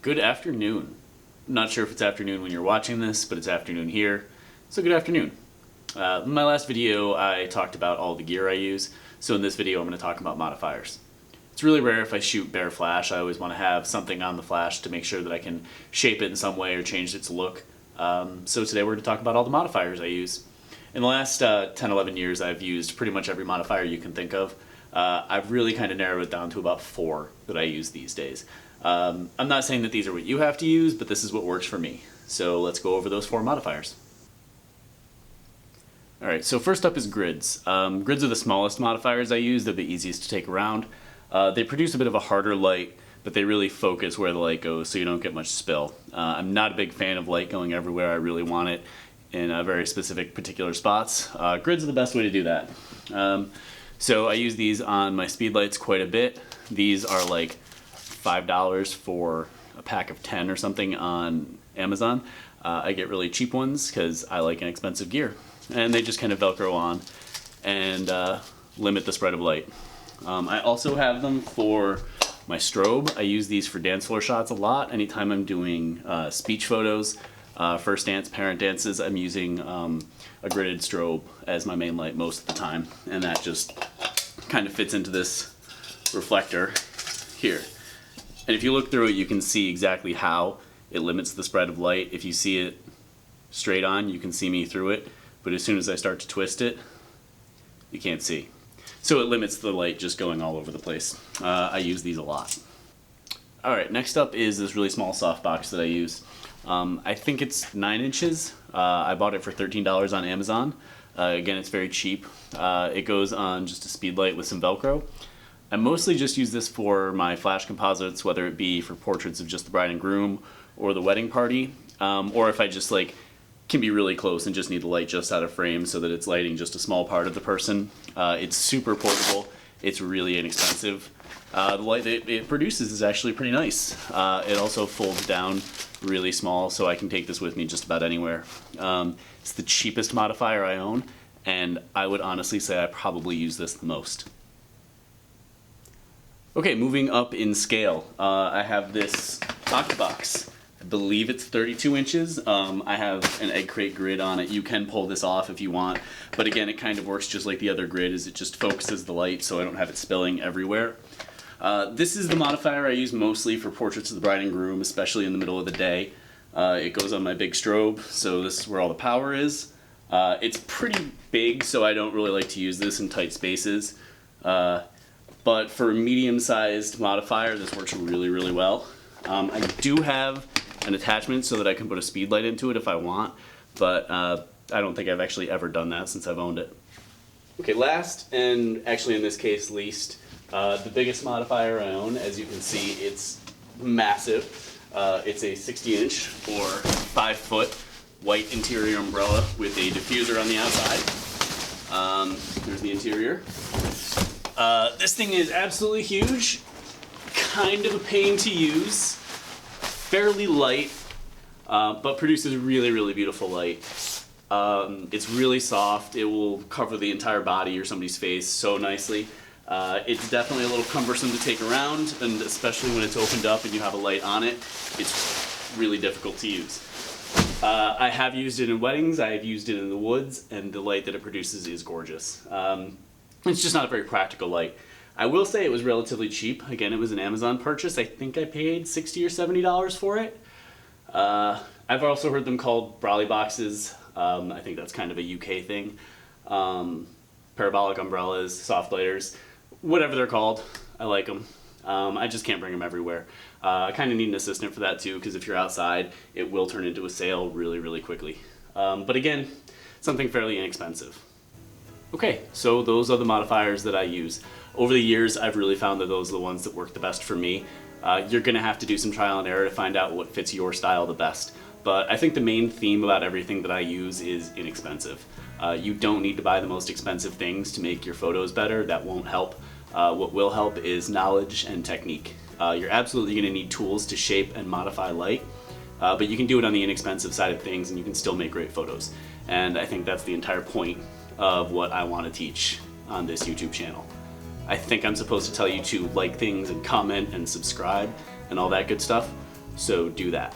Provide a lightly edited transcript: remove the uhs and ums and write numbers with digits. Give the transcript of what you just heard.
Good afternoon. I'm not sure if it's afternoon when you're watching this, but it's afternoon here, so good afternoon. In my last video I talked about all the gear I use, so in this video I'm going to talk about modifiers. It's really rare if I shoot bare flash. I always want to have something on the flash to make sure that I can shape it in some way or change its look. So today we're going to talk about all the modifiers I use. In the last 10-11 years I've used pretty much every modifier you can think of. I've really kind of narrowed it down to about 4 that I use these days. I'm not saying that these are what you have to use, but this is what works for me. So let's go over those 4 modifiers. Alright, so first up is grids. Grids are the smallest modifiers I use. They're the easiest to take around. They produce a bit of a harder light, but they really focus where the light goes so you don't get much spill. I'm not a big fan of light going everywhere. I really want it in very specific particular spots. Grids are the best way to do that. So I use these on my speed lights quite a bit. These are like $5 for a pack of 10 or something on Amazon. I get really cheap ones because I like inexpensive gear. And they just kind of Velcro on and limit the spread of light. I also have them for my strobe. I use these for dance floor shots a lot. Anytime I'm doing speech photos, first dance, parent dances, I'm using a gridded strobe as my main light most of the time. And that just kind of fits into this reflector here. And if you look through it, you can see exactly how it limits the spread of light. If you see it straight on, you can see me through it. But as soon as I start to twist it, you can't see. So it limits the light just going all over the place. I use these a lot. Alright, next up is this really small softbox that I use. I think it's 9 inches. I bought it for $13 on Amazon. Again, it's very cheap. It goes on just a speed light with some Velcro. I mostly just use this for my flash composites, whether it be for portraits of just the bride and groom or the wedding party, or if I just can be really close and just need the light just out of frame so that it's lighting just a small part of the person. It's super portable. It's really inexpensive. The light that it produces is actually pretty nice. It also folds down really small, so I can take this with me just about anywhere. It's the cheapest modifier I own, and I would honestly say I probably use this the most. Okay, moving up in scale, I have this Octabox. I believe it's 32 inches. I have an egg crate grid on it. You can pull this off if you want, but again, it kind of works just like the other grid, is it just focuses the light so I don't have it spilling everywhere. This is the modifier I use mostly for portraits of the bride and groom, especially in the middle of the day. It goes on my big strobe, so this is where all the power is. It's pretty big, so I don't really like to use this in tight spaces. But for a medium-sized modifier, this works really, really well. I do have an attachment so that I can put a speed light into it if I want, but I don't think I've actually ever done that since I've owned it. Okay, last, and actually in this case least, the biggest modifier I own. As you can see, it's massive. It's a 60-inch or 5-foot white interior umbrella with a diffuser on the outside. There's the interior. This thing is absolutely huge, kind of a pain to use, fairly light, but produces really, really beautiful light. It's really soft. It will cover the entire body or somebody's face so nicely. It's definitely a little cumbersome to take around, and especially when it's opened up and you have a light on it, it's really difficult to use. I have used it in weddings, I have used it in the woods, and the light that it produces is gorgeous. It's just not a very practical light. I will say it was relatively cheap. Again, it was an Amazon purchase. I think I paid $60 or $70 for it. I've also heard them called brolly boxes. I think that's kind of a UK thing. Parabolic umbrellas, soft lighters, whatever they're called. I like them. I just can't bring them everywhere. I kind of need an assistant for that too, because if you're outside, it will turn into a sail really, really quickly. But again, something fairly inexpensive. Okay, so those are the modifiers that I use. Over the years, I've really found that those are the ones that work the best for me. You're going to have to do some trial and error to find out what fits your style the best. But I think the main theme about everything that I use is inexpensive. You don't need to buy the most expensive things to make your photos better. That won't help. What will help is knowledge and technique. You're absolutely going to need tools to shape and modify light, but you can do it on the inexpensive side of things and you can still make great photos. And I think that's the entire point of what I want to teach on this YouTube channel. I think I'm supposed to tell you to like things and comment and subscribe and all that good stuff, So do that.